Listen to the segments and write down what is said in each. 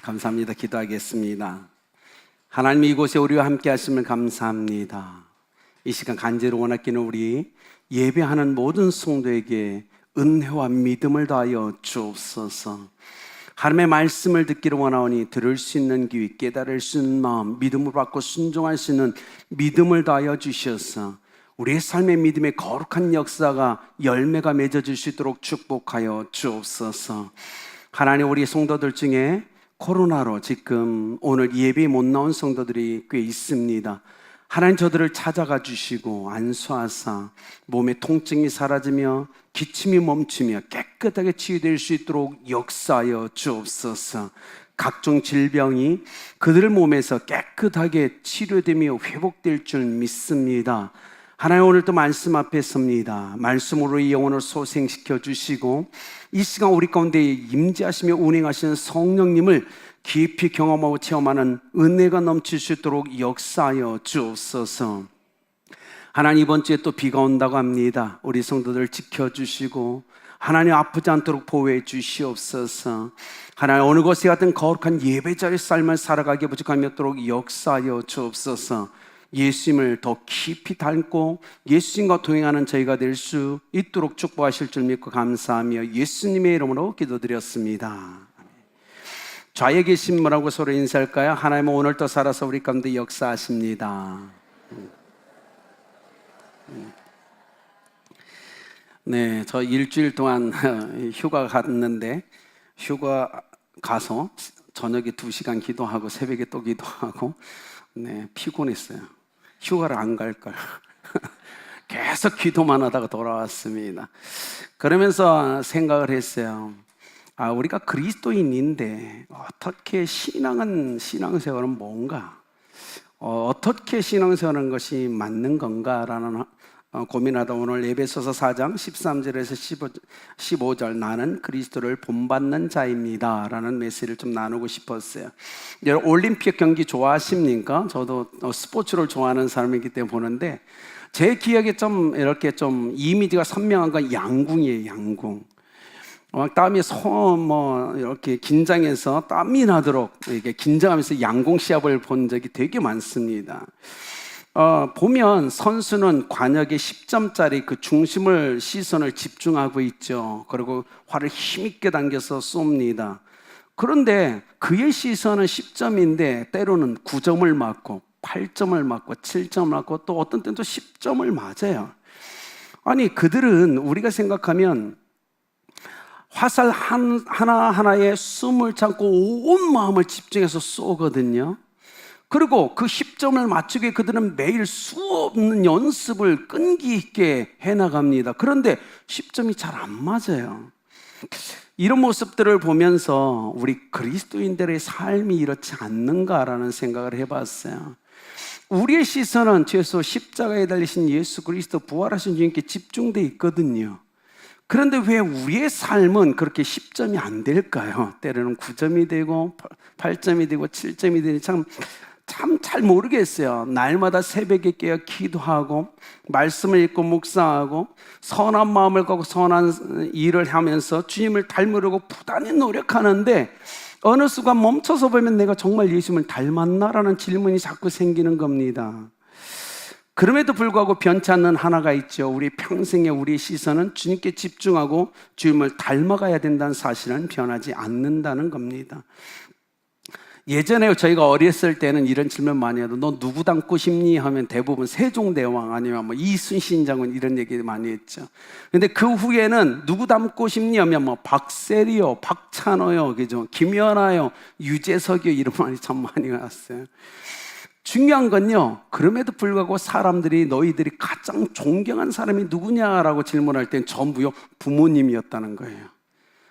감사합니다. 기도하겠습니다. 하나님, 이곳에 우리와 함께 하심을 감사합니다. 이 시간 간절히 원하기는 우리 예배하는 모든 성도에게 은혜와 믿음을 다하여 주옵소서. 하나님의 말씀을 듣기를 원하오니 들을 수 있는 귀, 깨달을 수 있는 마음, 믿음을 받고 순종할 수 있는 믿음을 다하여 주셔서 우리의 삶의 믿음의 거룩한 역사가 열매가 맺어질 수 있도록 축복하여 주옵소서. 하나님, 우리 성도들 중에 코로나로 지금 오늘 예배 못 나온 성도들이 꽤 있습니다. 하나님, 저들을 찾아가 주시고 안수하사 몸의 통증이 사라지며 기침이 멈추며 깨끗하게 치유될 수 있도록 역사하여 주옵소서. 각종 질병이 그들 몸에서 깨끗하게 치료되며 회복될 줄 믿습니다. 하나님, 오늘도 말씀 앞에 섭니다. 말씀으로 이 영혼을 소생시켜 주시고 이 시간 우리 가운데 임재하시며 운행하시는 성령님을 깊이 경험하고 체험하는 은혜가 넘칠 수 있도록 역사하여 주옵소서. 하나님, 이번 주에 또 비가 온다고 합니다. 우리 성도들 지켜주시고 하나님 아프지 않도록 보호해 주시옵소서. 하나님, 어느 곳에 가든 거룩한 예배자의 삶을 살아가게 부족함이 없도록 역사하여 주옵소서. 예수님을 더 깊이 닮고 예수님과 동행하는 저희가 될 수 있도록 축복하실 줄 믿고 감사하며 예수님의 이름으로 기도드렸습니다. 좌에 계신 분하고 서로 인사할까요? 하나님은 오늘 또 살아서 우리 가운데 역사하십니다. 네, 저 일주일 동안 휴가 갔는데 휴가 가서 저녁에 2시간 기도하고 새벽에 또 기도하고 피곤했어요. 휴가를 안 갈걸. 계속 기도만 하다가 돌아왔습니다. 그러면서 생각을 했어요. 우리가 그리스도인인데 어떻게 신앙생활은 뭔가? 어떻게 신앙생활하는 것이 맞는 건가라는 고민하다 오늘 에베소서 4장 13절에서 15절 나는 그리스도를 본받는 자입니다 라는 메시지를 좀 나누고 싶었어요. 여러분, 올림픽 경기 좋아하십니까? 저도 스포츠를 좋아하는 사람이기 때문에 보는데 제 기억에 좀 이렇게 좀 이미지가 선명한 건 양궁이에요. 양궁. 땀이 이렇게 긴장해서 땀이 나도록 이렇게 긴장하면서 양궁 시합을 본 적이 되게 많습니다. 보면 선수는 관역에 10점짜리 그 시선을 집중하고 있죠. 그리고 활을 힘있게 당겨서 쏩니다. 그런데 그의 시선은 10점인데 때로는 9점을 맞고 8점을 맞고 7점을 맞고 또 어떤 때는 또 10점을 맞아요. 아니, 그들은 우리가 생각하면 화살 하나하나에 숨을 참고 온 마음을 집중해서 쏘거든요. 그리고 그 10점을 맞추기 위해 그들은 매일 수없는 연습을 끈기 있게 해나갑니다. 그런데 10점이 잘 안 맞아요. 이런 모습들을 보면서 우리 그리스도인들의 삶이 이렇지 않는가라는 생각을 해봤어요. 우리의 시선은 최소 십자가에 달리신 예수 그리스도 부활하신 주님께 집중되어 있거든요. 그런데 왜 우리의 삶은 그렇게 10점이 안 될까요? 때로는 9점이 되고 8점이 되고 7점이 되니 참 잘 모르겠어요. 날마다 새벽에 깨어 기도하고 말씀을 읽고 묵상하고 선한 마음을 갖고 선한 일을 하면서 주님을 닮으려고 부단히 노력하는데 어느 순간 멈춰서 보면 내가 정말 예수님을 닮았나라는 질문이 자꾸 생기는 겁니다. 그럼에도 불구하고 변치 않는 하나가 있죠. 우리 평생에 우리의 시선은 주님께 집중하고 주님을 닮아가야 된다는 사실은 변하지 않는다는 겁니다. 예전에 저희가 어렸을 때는 이런 질문 많이 해도 너 누구 닮고 싶니? 하면 대부분 세종대왕 아니면 이순신 장군 이런 얘기 많이 했죠. 근데 그 후에는 누구 닮고 싶니? 하면 박세리요, 박찬호요, 그죠? 김연아요, 유재석이요 이런 말이 참 많이 나왔어요. 중요한 건요, 그럼에도 불구하고 사람들이 너희들이 가장 존경한 사람이 누구냐라고 질문할 땐 전부요 부모님이었다는 거예요.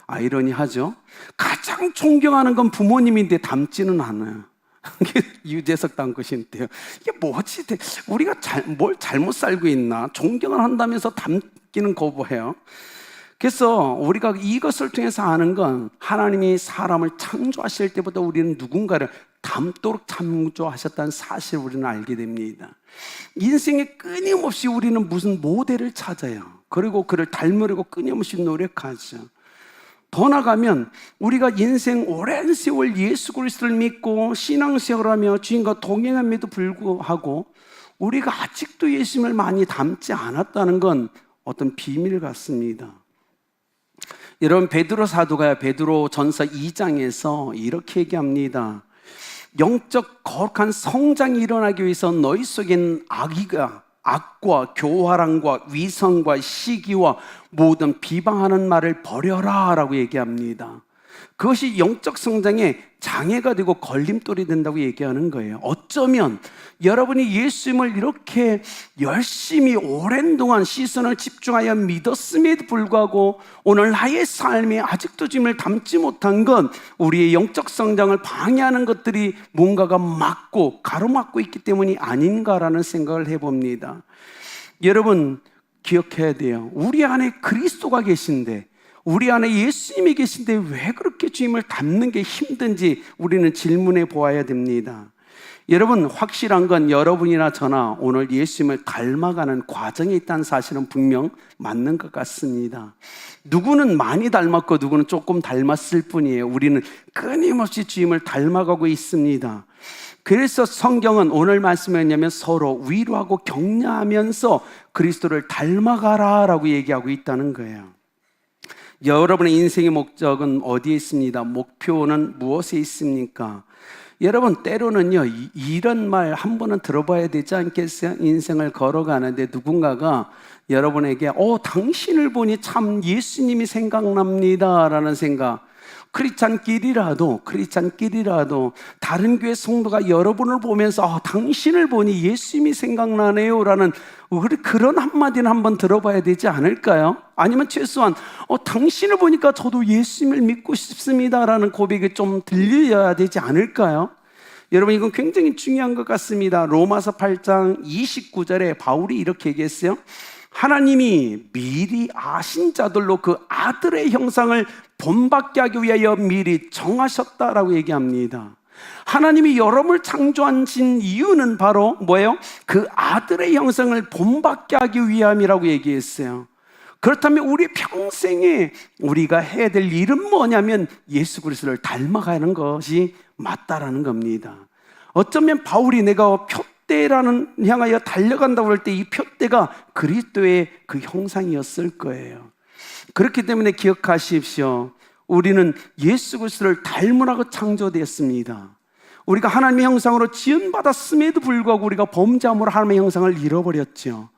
아이러니하죠? 가장 존경하는 건 부모님인데 닮지는 않아요. 유재석 닮고 싶대요. 이게 뭐지? 우리가 뭘 잘못 살고 있나? 존경을 한다면서 닮기는 거부해요. 그래서 우리가 이것을 통해서 아는 건 하나님이 사람을 창조하실 때보다 우리는 누군가를 닮도록 창조하셨다는 사실을 우리는 알게 됩니다. 인생에 끊임없이 우리는 무슨 모델을 찾아요. 그리고 그를 닮으려고 끊임없이 노력하죠. 더 나가면 우리가 인생 오랜 세월 예수 그리스도를 믿고 신앙생활하며 주님과 동행함에도 불구하고 우리가 아직도 예수님을 많이 닮지 않았다는 건 어떤 비밀 같습니다. 여러분, 베드로 사도가 베드로 전서 2장에서 이렇게 얘기합니다. 영적 거룩한 성장이 일어나기 위해서 너희 속엔 악과 교활함과 위선과 시기와 모든 비방하는 말을 버려라 라고 얘기합니다. 그것이 영적 성장에 장애가 되고 걸림돌이 된다고 얘기하는 거예요. 어쩌면 여러분이 예수님을 이렇게 열심히 오랜 동안 시선을 집중하여 믿었음에도 불구하고 오늘 나의 삶에 아직도 주님을 닮지 못한 건 우리의 영적 성장을 방해하는 것들이 뭔가가 막고 가로막고 있기 때문이 아닌가라는 생각을 해봅니다. 여러분, 기억해야 돼요. 우리 안에 그리스도가 계신데, 우리 안에 예수님이 계신데 왜 그렇게 주님을 닮는 게 힘든지 우리는 질문해 보아야 됩니다. 여러분, 확실한 건 여러분이나 저나 오늘 예수님을 닮아가는 과정에 있다는 사실은 분명 맞는 것 같습니다. 누구는 많이 닮았고 누구는 조금 닮았을 뿐이에요. 우리는 끊임없이 주님을 닮아가고 있습니다. 그래서 성경은 오늘 말씀이 뭐냐면 서로 위로하고 격려하면서 그리스도를 닮아가라 라고 얘기하고 있다는 거예요. 여러분의 인생의 목적은 어디에 있습니다? 목표는 무엇에 있습니까? 여러분, 때로는요, 이런 말 한 번은 들어봐야 되지 않겠어요? 인생을 걸어가는데 누군가가 여러분에게 당신을 보니 참 예수님이 생각납니다 라는 생각. 크리스찬끼리라도 다른 교회 성도가 여러분을 보면서 당신을 보니 예수님이 생각나네요 라는 그런 한마디는 한번 들어봐야 되지 않을까요? 아니면 최소한 당신을 보니까 저도 예수님을 믿고 싶습니다 라는 고백이 좀 들려야 되지 않을까요? 여러분, 이건 굉장히 중요한 것 같습니다. 로마서 8장 29절에 바울이 이렇게 얘기했어요. 하나님이 미리 아신 자들로 그 아들의 형상을 본받게 하기 위하여 미리 정하셨다라고 얘기합니다. 하나님이 여러분을 창조하신 이유는 바로 뭐예요? 그 아들의 형상을 본받게 하기 위함이라고 얘기했어요. 그렇다면 우리 평생에 우리가 해야 될 일은 뭐냐면 예수 그리스도를 닮아가는 것이 맞다라는 겁니다. 어쩌면 바울이 내가 표대라는 향하여 달려간다고 할 때 이 표대가 그리스도의 그 형상이었을 거예요. 그렇기 때문에 기억하십시오. 우리는 예수 그리스도를 닮으라고 창조되었습니다. 우리가 하나님의 형상으로 지음받았음에도 불구하고 우리가 범죄함으로 하나님의 형상을 잃어버렸죠.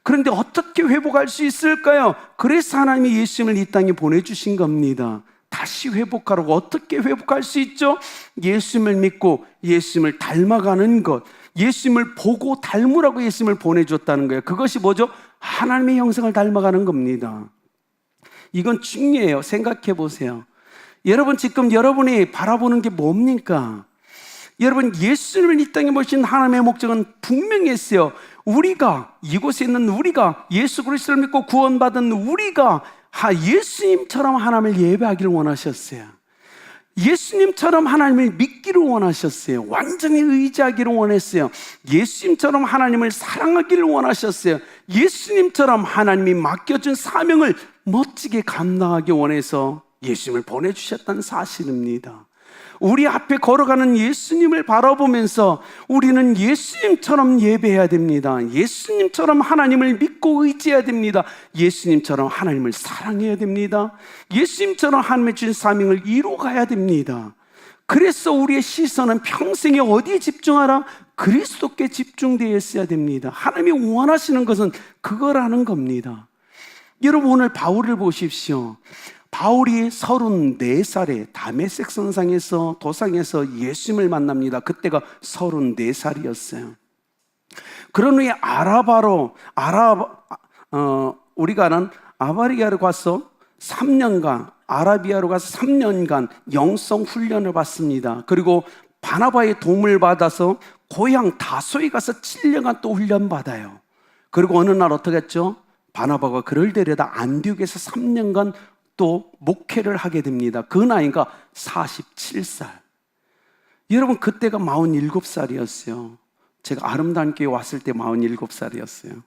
그런데 어떻게 회복할 수 있을까요? 그래서 하나님이 예수님을 이 땅에 보내주신 겁니다. 다시 회복하라고. 어떻게 회복할 수 있죠? 예수님을 믿고 예수님을 닮아가는 것, 예수님을 보고 닮으라고 예수님을 보내줬다는 거예요. 그것이 뭐죠? 하나님의 형상을 닮아가는 겁니다. 이건 중요해요. 생각해 보세요. 여러분, 지금 여러분이 바라보는 게 뭡니까? 여러분, 예수님을 이 땅에 모신 하나님의 목적은 분명히 있어요. 우리가, 이곳에 있는 우리가, 예수 그리스도를 믿고 구원받은 우리가 예수님처럼 하나님을 예배하기를 원하셨어요. 예수님처럼 하나님을 믿기를 원하셨어요. 완전히 의지하기를 원했어요. 예수님처럼 하나님을 사랑하기를 원하셨어요. 예수님처럼 하나님이 맡겨준 사명을 멋지게 감당하기 원해서 예수님을 보내주셨다는 사실입니다. 우리 앞에 걸어가는 예수님을 바라보면서 우리는 예수님처럼 예배해야 됩니다. 예수님처럼 하나님을 믿고 의지해야 됩니다. 예수님처럼 하나님을 사랑해야 됩니다. 예수님처럼 하나님의 주신 사명을 이루어가야 됩니다. 그래서 우리의 시선은 평생에 어디에 집중하라? 그리스도께 집중되어 있어야 됩니다. 하나님이 원하시는 것은 그거라는 겁니다. 여러분, 오늘 바울을 보십시오. 바울이 34살에 다메섹 선상에서 도상에서 예수님을 만납니다. 그때가 34살이었어요. 그런 후에 우리가 아는 아바리아로 가서 3년간, 아라비아로 가서 3년간 영성 훈련을 받습니다. 그리고 바나바의 도움을 받아서 고향 다소에 가서 7년간 또 훈련 받아요. 그리고 어느 날 어떻게 했죠? 바나바가 그를 데려다 안디옥에서 3년간 또 목회를 하게 됩니다. 그 나이가 47살. 여러분, 그때가 47살이었어요. 제가 아름다운 교회 왔을 때 47살이었어요.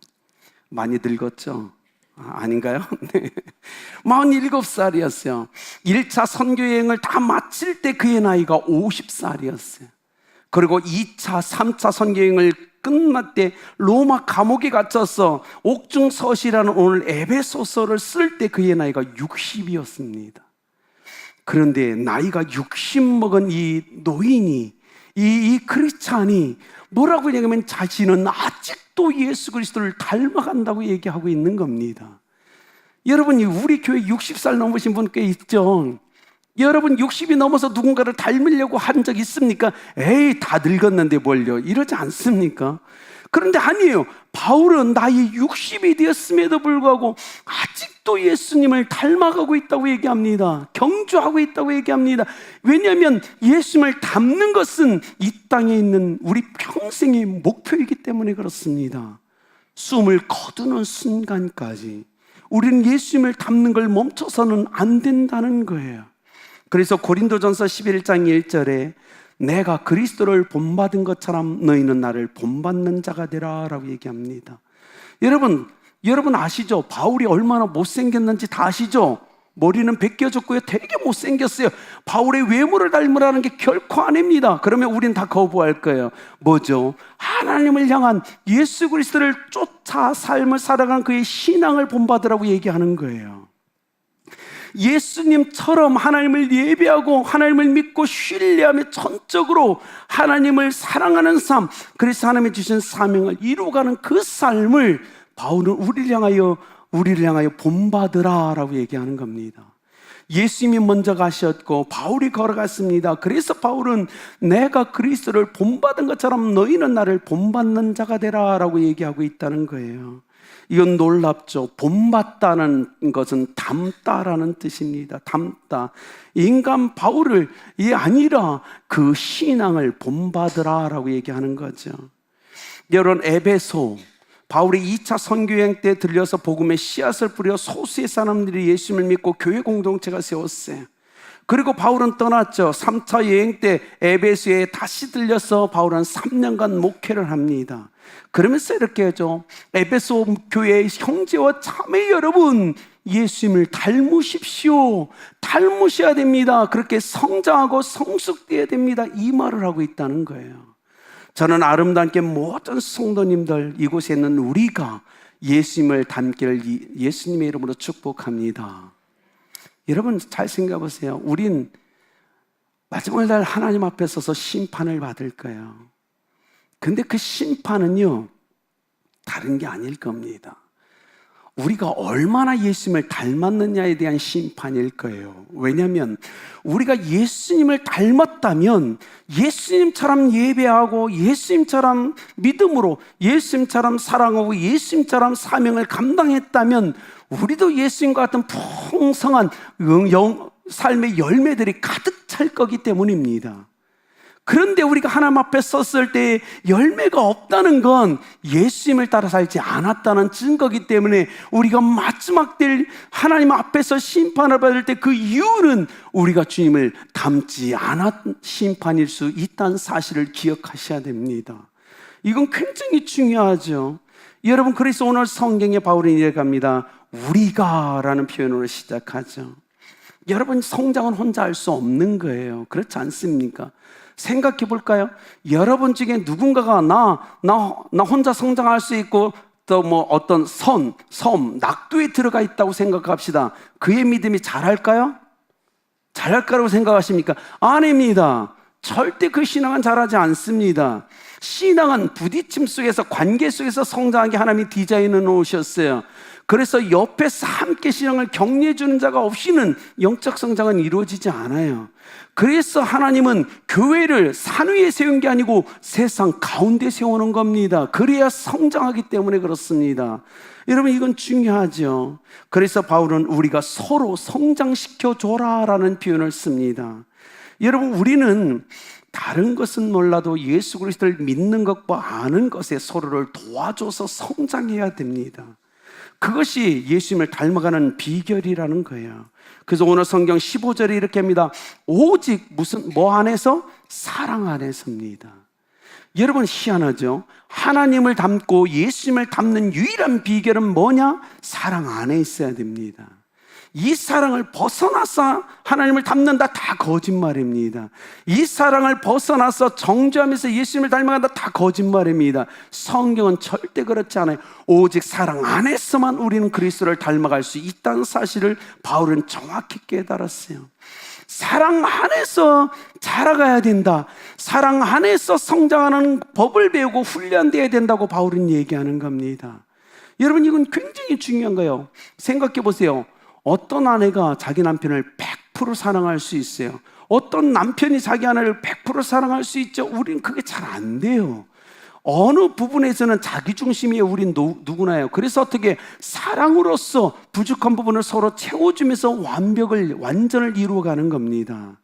많이 늙었죠? 아닌가요? 네. 47살이었어요. 1차 선교여행을 다 마칠 때 그의 나이가 50살이었어요. 그리고 2차, 3차 선교여행을 끝날 때 로마 감옥에 갇혀서 옥중서시라는 오늘 에베소서를 쓸 때 그의 나이가 60이었습니다. 그런데 나이가 60 먹은 이 노인이, 이 크리스찬이 뭐라고 얘기하면 자신은 아직도 예수 그리스도를 닮아간다고 얘기하고 있는 겁니다. 여러분, 우리 교회 60살 넘으신 분 꽤 있죠? 여러분 60이 넘어서 누군가를 닮으려고 한 적 있습니까? 에이, 다 늙었는데 뭘요? 이러지 않습니까? 그런데 아니에요. 바울은 나이 60이 되었음에도 불구하고 아직도 예수님을 닮아가고 있다고 얘기합니다. 경주하고 있다고 얘기합니다. 왜냐하면 예수님을 닮는 것은 이 땅에 있는 우리 평생의 목표이기 때문에 그렇습니다. 숨을 거두는 순간까지 우리는 예수님을 닮는 걸 멈춰서는 안 된다는 거예요. 그래서 고린도전서 11장 1절에 내가 그리스도를 본받은 것처럼 너희는 나를 본받는 자가 되라 라고 얘기합니다. 여러분 아시죠? 바울이 얼마나 못생겼는지 다 아시죠? 머리는 벗겨졌고요, 되게 못생겼어요. 바울의 외모를 닮으라는 게 결코 아닙니다. 그러면 우린 다 거부할 거예요. 뭐죠? 하나님을 향한 예수 그리스도를 쫓아 삶을 살아가는 그의 신앙을 본받으라고 얘기하는 거예요. 예수님처럼 하나님을 예배하고 하나님을 믿고 신뢰하며 전적으로 하나님을 사랑하는 삶, 그래서 하나님이 주신 사명을 이루어가는 그 삶을 바울은 우리를 향하여 본받으라 라고 얘기하는 겁니다. 예수님이 먼저 가셨고 바울이 걸어갔습니다. 그래서 바울은 내가 그리스도를 본받은 것처럼 너희는 나를 본받는 자가 되라 라고 얘기하고 있다는 거예요. 이건 놀랍죠. 본받다는 것은 닮다라는 뜻입니다. 닮다. 인간 바울을 아니라 그 신앙을 본받으라 라고 얘기하는 거죠. 여러분, 에베소 바울이 2차 선교여행 때 들려서 복음의 씨앗을 뿌려 소수의 사람들이 예수님을 믿고 교회 공동체가 세웠어요. 그리고 바울은 떠났죠. 3차 여행 때 에베소에 다시 들려서 바울은 3년간 목회를 합니다. 그러면서 이렇게 하죠. 에베소 교회의 형제와 자매 여러분, 예수님을 닮으십시오. 닮으셔야 됩니다. 그렇게 성장하고 성숙되어야 됩니다. 이 말을 하고 있다는 거예요. 저는 아름답게 모든 성도님들, 이곳에 있는 우리가 예수님을 닮기를 예수님의 이름으로 축복합니다. 여러분 잘 생각해 보세요. 우린 마지막 날 하나님 앞에 서서 심판을 받을 거예요. 근데 그 심판은요, 다른 게 아닐 겁니다. 우리가 얼마나 예수님을 닮았느냐에 대한 심판일 거예요. 왜냐하면 우리가 예수님을 닮았다면 예수님처럼 예배하고 예수님처럼 믿음으로 예수님처럼 사랑하고 예수님처럼 사명을 감당했다면 우리도 예수님과 같은 풍성한 삶의 열매들이 가득 찰 거기 때문입니다. 그런데 우리가 하나님 앞에 섰을 때 열매가 없다는 건 예수님을 따라 살지 않았다는 증거이기 때문에 우리가 마지막 때 하나님 앞에서 심판을 받을 때 그 이유는 우리가 주님을 닮지 않았 심판일 수 있다는 사실을 기억하셔야 됩니다. 이건 굉장히 중요하죠. 여러분, 그래서 오늘 성경에 바울이 이렇게 합니다. 우리가 라는 표현으로 시작하죠. 여러분, 성장은 혼자 할 수 없는 거예요. 그렇지 않습니까? 생각해 볼까요? 여러분 중에 누군가가 나 혼자 성장할 수 있고 또 뭐 어떤 섬, 낙도에 들어가 있다고 생각합시다. 그의 믿음이 잘할까요? 잘할 거라고 생각하십니까? 아닙니다. 절대 그 신앙은 잘하지 않습니다. 신앙은 부딪힘 속에서, 관계 속에서 성장하게 하나님이 디자인해 놓으셨어요. 그래서 옆에서 함께 신앙을 격려해 주는 자가 없이는 영적 성장은 이루어지지 않아요. 그래서 하나님은 교회를 산 위에 세운 게 아니고 세상 가운데 세우는 겁니다. 그래야 성장하기 때문에 그렇습니다. 여러분, 이건 중요하죠. 그래서 바울은 우리가 서로 성장시켜줘라 라는 표현을 씁니다. 여러분, 우리는 다른 것은 몰라도 예수 그리스도를 믿는 것과 아는 것에 서로를 도와줘서 성장해야 됩니다. 그것이 예수님을 닮아가는 비결이라는 거예요. 그래서 오늘 성경 15절에 이렇게 합니다. 오직 뭐 안에서? 사랑 안에서입니다. 여러분 희한하죠? 하나님을 닮고 예수님을 닮는 유일한 비결은 뭐냐? 사랑 안에 있어야 됩니다. 이 사랑을 벗어나서 하나님을 닮는다, 다 거짓말입니다. 이 사랑을 벗어나서 정죄하면서 예수님을 닮아간다, 다 거짓말입니다. 성경은 절대 그렇지 않아요. 오직 사랑 안에서만 우리는 그리스도를 닮아갈 수 있다는 사실을 바울은 정확히 깨달았어요. 사랑 안에서 자라가야 된다, 사랑 안에서 성장하는 법을 배우고 훈련되어야 된다고 바울은 얘기하는 겁니다. 여러분, 이건 굉장히 중요한 거예요. 생각해 보세요. 어떤 아내가 자기 남편을 100% 사랑할 수 있어요? 어떤 남편이 자기 아내를 100% 사랑할 수 있죠? 우린 그게 잘 안 돼요. 어느 부분에서는 자기중심이에요. 우린 누구나요. 그래서 어떻게 사랑으로서 부족한 부분을 서로 채워주면서 완전을 이루어가는 겁니다.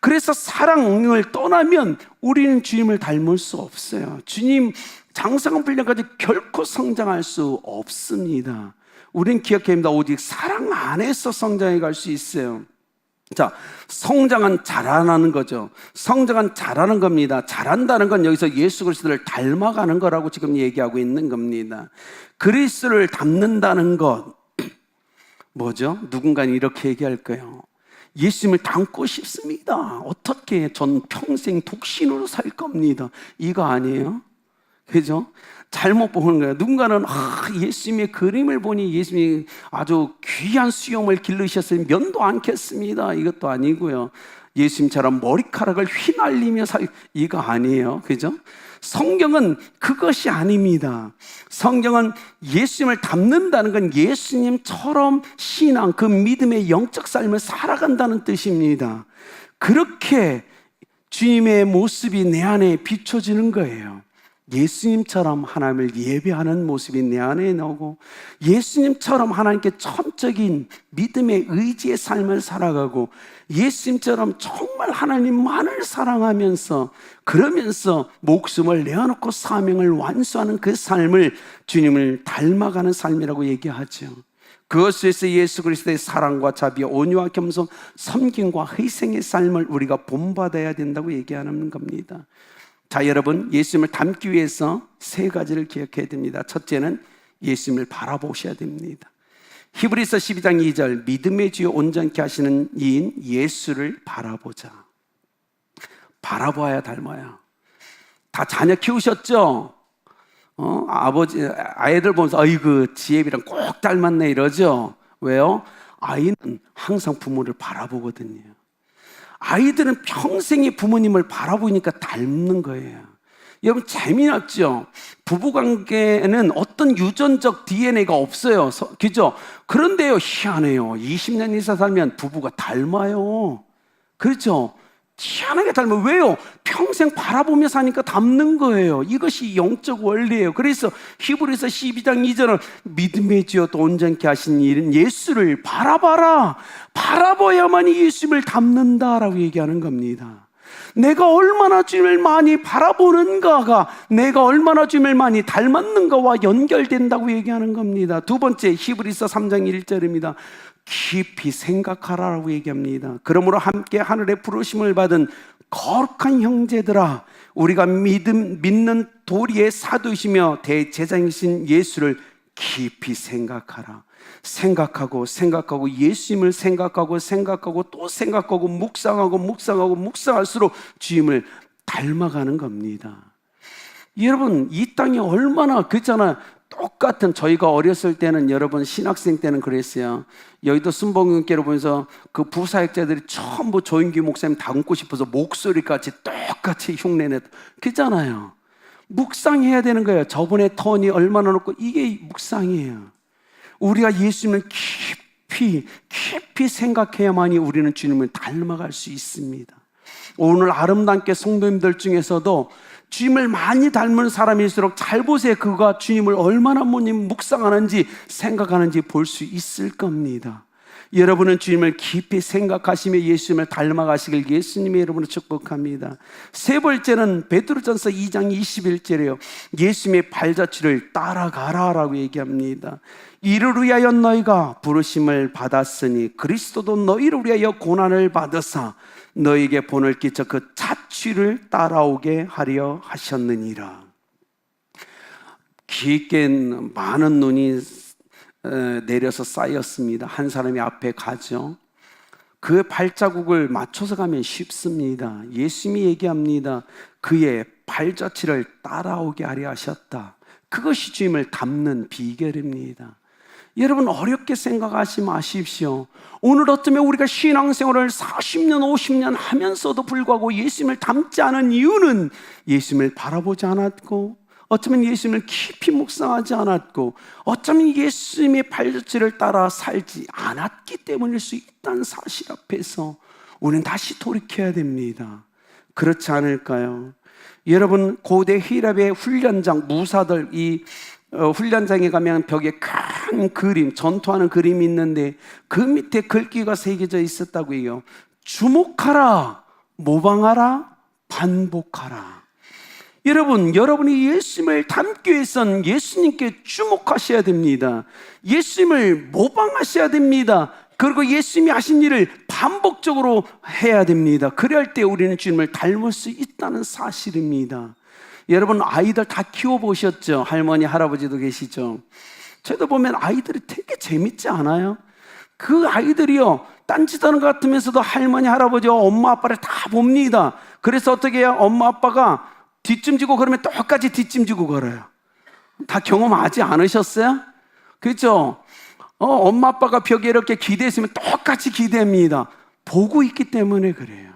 그래서 사랑을 떠나면 우리는 주님을 닮을 수 없어요. 주님 장성한 분량까지 결코 성장할 수 없습니다. 우린 기억해야 합니다. 오직 사랑 안에서 성장해 갈 수 있어요. 자, 성장은 자라나는 거죠. 성장은 자라는 겁니다. 자란다는 건 여기서 예수 그리스도를 닮아가는 거라고 지금 얘기하고 있는 겁니다. 그리스도를 닮는다는 것 뭐죠? 누군가는 이렇게 얘기할 거예요. 예수님을 닮고 싶습니다. 어떻게? 전 평생 독신으로 살 겁니다. 이거 아니에요? 그죠? 잘못 보는 거예요. 누군가는 예수님의 그림을 보니 예수님이 아주 귀한 수염을 기르셨으니 면도 않겠습니다. 이것도 아니고요. 예수님처럼 머리카락을 휘날리며 이거 아니에요. 그죠? 성경은 그것이 아닙니다. 성경은 예수님을 닮는다는 건 예수님처럼 신앙, 그 믿음의 영적 삶을 살아간다는 뜻입니다. 그렇게 주님의 모습이 내 안에 비춰지는 거예요. 예수님처럼 하나님을 예배하는 모습이 내 안에 나오고, 예수님처럼 하나님께 전적인 믿음의 의지의 삶을 살아가고, 예수님처럼 정말 하나님만을 사랑하면서 그러면서 목숨을 내어놓고 사명을 완수하는 그 삶을 주님을 닮아가는 삶이라고 얘기하죠. 그것에서 예수 그리스도의 사랑과 자비, 온유와 겸손, 섬김과 희생의 삶을 우리가 본받아야 된다고 얘기하는 겁니다. 자, 여러분, 예수님을 닮기 위해서 세 가지를 기억해야 됩니다. 첫째는 예수님을 바라보셔야 됩니다. 히브리서 12장 2절, 믿음의 주여 온전케 하시는 이인 예수를 바라보자. 바라봐야 닮아요. 다 자녀 키우셨죠? 아이들 보면서 어이구 지혜비랑 꼭 닮았네 이러죠. 왜요? 아이는 항상 부모를 바라보거든요. 아이들은 평생의 부모님을 바라보니까 닮는 거예요. 여러분, 재미났죠? 부부관계에는 어떤 유전적 DNA가 없어요. 그죠? 그런데요, 희한해요. 20년 이상 살면 부부가 닮아요. 그렇죠? 희한하게 닮아요. 왜요? 평생 바라보며 사니까 닮는 거예요. 이것이 영적 원리예요. 그래서 히브리서 12장 2절은 믿음의 주여 또 온전케 하신 일은 예수를 바라봐라. 바라봐야만이 예수님을 닮는다라고 얘기하는 겁니다. 내가 얼마나 주님을 많이 바라보는가가 내가 얼마나 주님을 많이 닮았는가와 연결된다고 얘기하는 겁니다. 두 번째, 히브리서 3장 1절입니다. 깊이 생각하라라고 얘기합니다. 그러므로 함께 하늘의 부르심을 받은 거룩한 형제들아, 우리가 믿는 도리의 사도이시며 대제사장이신 예수를 깊이 생각하라. 생각하고 예수님을 생각하고 또 생각하고 묵상할수록 주님을 닮아가는 겁니다. 여러분, 이 땅이 얼마나 그렇잖아요. 똑같은, 저희가 어렸을 때는, 여러분 신학생 때는 그랬어요. 여의도 순복음교회를 보면서 그 부사역자들이 전부 조인규 목사님 닮고 싶어서 목소리까지 똑같이 흉내냈다 그랬잖아요. 묵상해야 되는 거예요. 저분의 톤이 얼마나 높고, 이게 묵상이에요. 우리가 예수님을 깊이 생각해야만이 우리는 주님을 닮아갈 수 있습니다. 오늘 아름답게 성도님들 중에서도 주님을 많이 닮은 사람일수록 잘 보세요. 그가 주님을 얼마나 묵상하는지 생각하는지 볼 수 있을 겁니다. 여러분은 주님을 깊이 생각하시며 예수님을 닮아가시길 예수님의 이름으로 축복합니다. 세 번째는 베드로전서 2장 21절이에요. 예수님의 발자취를 따라가라라고 얘기합니다. 이를 위하여 너희가 부르심을 받았으니 그리스도도 너희를 위하여 고난을 받으사 너에게 본을 끼쳐 그 자취를 따라오게 하려 하셨느니라. 깊게 많은 눈이 내려서 쌓였습니다. 한 사람이 앞에 가죠. 그 발자국을 맞춰서 가면 쉽습니다. 예수님이 얘기합니다. 그의 발자취를 따라오게 하려 하셨다. 그것이 주님을 닮는 비결입니다. 여러분, 어렵게 생각하지 마십시오. 오늘 어쩌면 우리가 신앙생활을 40년, 50년 하면서도 불구하고 예수님을 닮지 않은 이유는 예수님을 바라보지 않았고, 어쩌면 예수님을 깊이 묵상하지 않았고, 어쩌면 예수님의 발자취를 따라 살지 않았기 때문일 수 있다는 사실 앞에서 우리는 다시 돌이켜야 됩니다. 그렇지 않을까요? 여러분, 고대 히랍의 훈련장, 무사들, 훈련장에 가면 벽에 큰 그림, 전투하는 그림이 있는데 그 밑에 글귀가 새겨져 있었다고 해요. 주목하라, 모방하라, 반복하라. 여러분, 여러분이 예수님을 닮기 위해서는 예수님께 주목하셔야 됩니다. 예수님을 모방하셔야 됩니다. 그리고 예수님이 하신 일을 반복적으로 해야 됩니다. 그럴 때 우리는 주님을 닮을 수 있다는 사실입니다. 여러분, 아이들 다 키워보셨죠? 할머니, 할아버지도 계시죠? 저도 보면 아이들이 되게 재밌지 않아요? 그 아이들이요, 딴짓하는 것 같으면서도 할머니, 할아버지와 엄마, 아빠를 다 봅니다. 그래서 어떻게 해요? 엄마, 아빠가 뒷짐지고 걸으면 똑같이 뒷짐지고 걸어요. 다 경험하지 않으셨어요? 그렇죠? 엄마 아빠가 벽에 이렇게 기대했으면 똑같이 기대합니다. 보고 있기 때문에 그래요.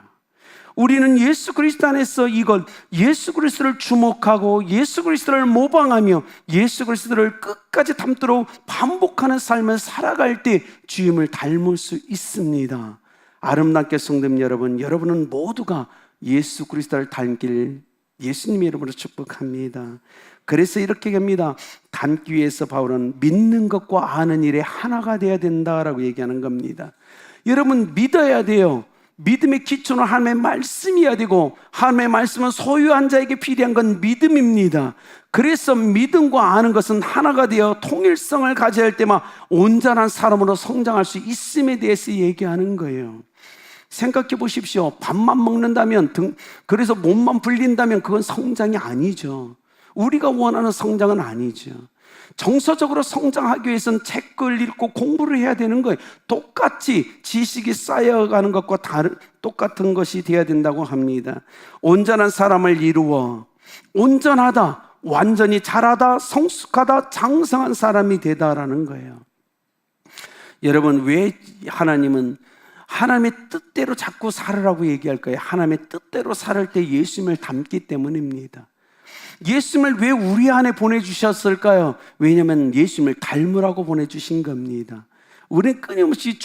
우리는 예수 그리스도 안에서 이걸 예수 그리스도를 주목하고 예수 그리스도를 모방하며 예수 그리스도를 끝까지 닮도록 반복하는 삶을 살아갈 때 주님을 닮을 수 있습니다. 아름답게 성도님 여러분, 여러분은 모두가 예수 그리스도를 닮길 예수님의 이름으로 축복합니다. 그래서 이렇게 합니다. 닮기 위해서 바울은 믿는 것과 아는 일에 하나가 되어야 된다라고 얘기하는 겁니다. 여러분, 믿어야 돼요. 믿음의 기초는 하나님의 말씀이어야 되고, 하나님의 말씀은 소유한 자에게 필요한 건 믿음입니다. 그래서 믿음과 아는 것은 하나가 되어 통일성을 가져야 할 때만 온전한 사람으로 성장할 수 있음에 대해서 얘기하는 거예요. 생각해 보십시오. 밥만 먹는다면, 그래서 몸만 불린다면 그건 성장이 아니죠. 우리가 원하는 성장은 아니죠. 정서적으로 성장하기 위해서는 책을 읽고 공부를 해야 되는 거예요. 똑같이 지식이 쌓여가는 것과 똑같은 것이 되어야 된다고 합니다. 온전한 사람을 이루어 온전하다, 완전히 잘하다, 성숙하다, 장성한 사람이 되다라는 거예요. 여러분, 왜 하나님은 하나님의 뜻대로 자꾸 살으라고 얘기할까요? 하나님의 뜻대로 살을 때 예수님을 닮기 때문입니다. 예수님을 왜 우리 안에 보내주셨을까요? 왜냐하면 예수님을 닮으라고 보내주신 겁니다. 우리는 끊임없이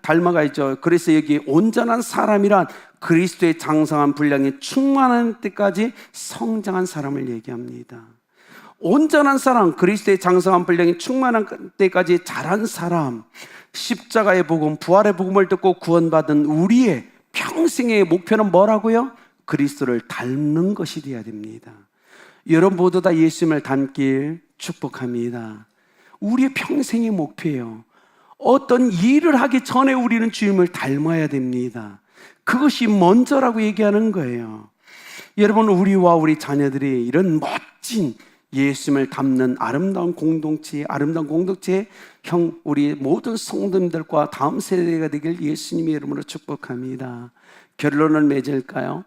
닮아가야죠. 그래서 여기 온전한 사람이란 그리스도의 장성한 분량에 충만한 때까지 성장한 사람을 얘기합니다. 온전한 사람, 그리스도의 장성한 분량에 충만한 때까지 자란 사람, 십자가의 복음, 부활의 복음을 듣고 구원받은 우리의 평생의 목표는 뭐라고요? 그리스도를 닮는 것이 되어야 됩니다. 여러분 모두 다 예수님을 닮길 축복합니다. 우리의 평생의 목표예요. 어떤 일을 하기 전에 우리는 주님을 닮아야 됩니다. 그것이 먼저라고 얘기하는 거예요. 여러분, 우리와 우리 자녀들이 이런 멋진 예수님을 닮는 아름다운 공동체, 우리 모든 성도님들과 다음 세대가 되길 예수님의 이름으로 축복합니다. 결론을 맺을까요?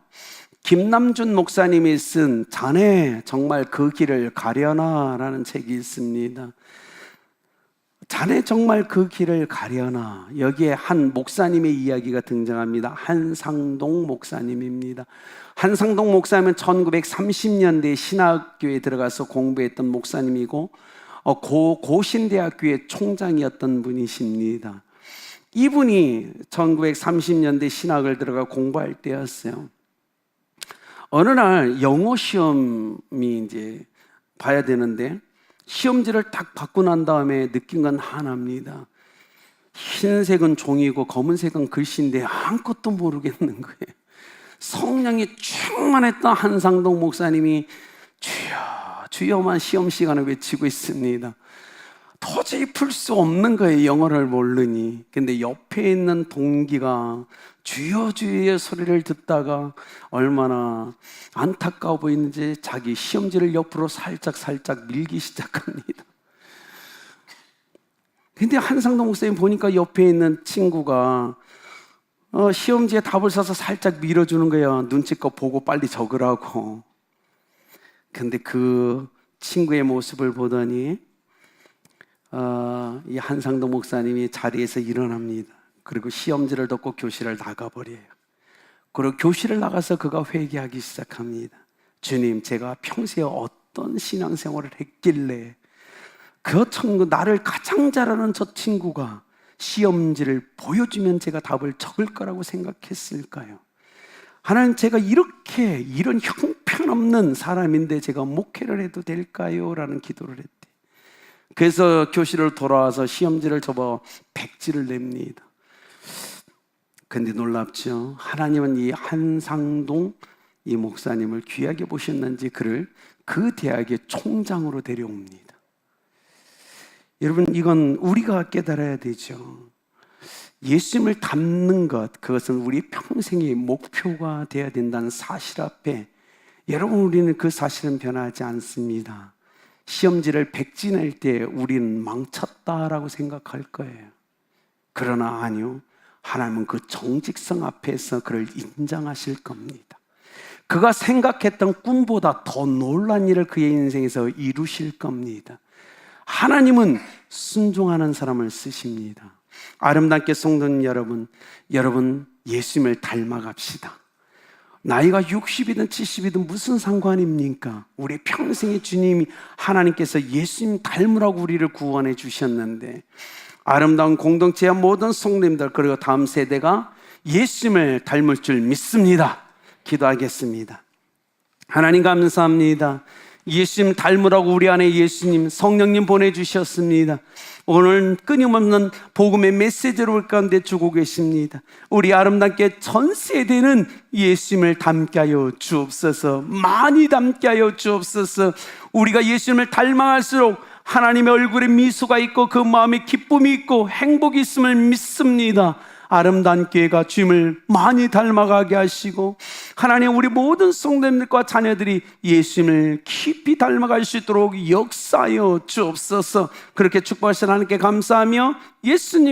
김남준 목사님이 쓴 자네 정말 그 길을 가려나 라는 책이 있습니다. 자네 정말 그 길을 가려나. 여기에 한 목사님의 이야기가 등장합니다. 한상동 목사님입니다. 한상동 목사님은 1930년대 신학교에 들어가서 공부했던 목사님이고 고신대학교의 총장이었던 분이십니다. 이분이 1930년대 신학을 들어가 공부할 때였어요. 어느 날 영어 시험이 이제 봐야 되는데 시험지를 딱 받고 난 다음에 느낀 건 하나입니다. 흰색은 종이고 검은색은 글씨인데 아무것도 모르겠는 거예요. 성령이 충만했던 한상동 목사님이 주여 주여만 시험 시간을 외치고 있습니다. 도저히 풀 수 없는 거예요, 영어를 모르니. 근데 옆에 있는 동기가 주여 주여의 소리를 듣다가 얼마나 안타까워 보이는지 자기 시험지를 옆으로 살짝 밀기 시작합니다. 근데 한상동 목사님 보니까 옆에 있는 친구가 시험지에 답을 써서 살짝 밀어주는 거야. 눈치껏 보고 빨리 적으라고. 근데 그 친구의 모습을 보더니 이 한상동 목사님이 자리에서 일어납니다. 그리고 시험지를 덮고 교실을 나가버려요. 그리고 교실을 나가서 그가 회개하기 시작합니다. 주님, 제가 평소에 어떤 신앙생활을 했길래 나를 가장 잘하는 저 친구가 시험지를 보여주면 제가 답을 적을 거라고 생각했을까요? 하나님, 제가 이런 형편없는 사람인데 제가 목회를 해도 될까요? 라는 기도를 했대. 그래서 교실을 돌아와서 시험지를 접어 백지를 냅니다. 근데 놀랍죠? 하나님은 이 한상동 이 목사님을 귀하게 보셨는지 그를 그 대학의 총장으로 데려옵니다. 여러분, 이건 우리가 깨달아야 되죠. 예수님을 닮는 것, 그것은 우리 평생의 목표가 되어야 된다는 사실 앞에 여러분, 우리는 그 사실은 변하지 않습니다. 시험지를 백지 낼 때 우리는 망쳤다라고 생각할 거예요. 그러나 아니요, 하나님은 그 정직성 앞에서 그를 인정하실 겁니다. 그가 생각했던 꿈보다 더 놀란 일을 그의 인생에서 이루실 겁니다. 하나님은 순종하는 사람을 쓰십니다. 아름답게 성도는 여러분 예수님을 닮아갑시다. 나이가 60이든 70이든 무슨 상관입니까? 우리 평생의 주님이, 하나님께서 예수님 닮으라고 우리를 구원해 주셨는데, 아름다운 공동체와 모든 성도님들, 그리고 다음 세대가 예수님을 닮을 줄 믿습니다. 기도하겠습니다. 하나님 감사합니다. 예수님 닮으라고 우리 안에 예수님, 성령님 보내주셨습니다. 오늘 끊임없는 복음의 메시지를 우리 가운데 주고 계십니다. 우리 아름답게 전 세대는 예수님을 닮게 하여 주옵소서. 많이 닮게 하여 주옵소서. 우리가 예수님을 닮아갈수록 하나님의 얼굴에 미소가 있고 그 마음에 기쁨이 있고 행복이 있음을 믿습니다. 아름다운 교회가 주님을 많이 닮아가게 하시고, 하나님, 우리 모든 성도님들과 자녀들이 예수님을 깊이 닮아갈 수 있도록 역사하여 주옵소서. 그렇게 축복하신 하나님께 감사하며 예수님의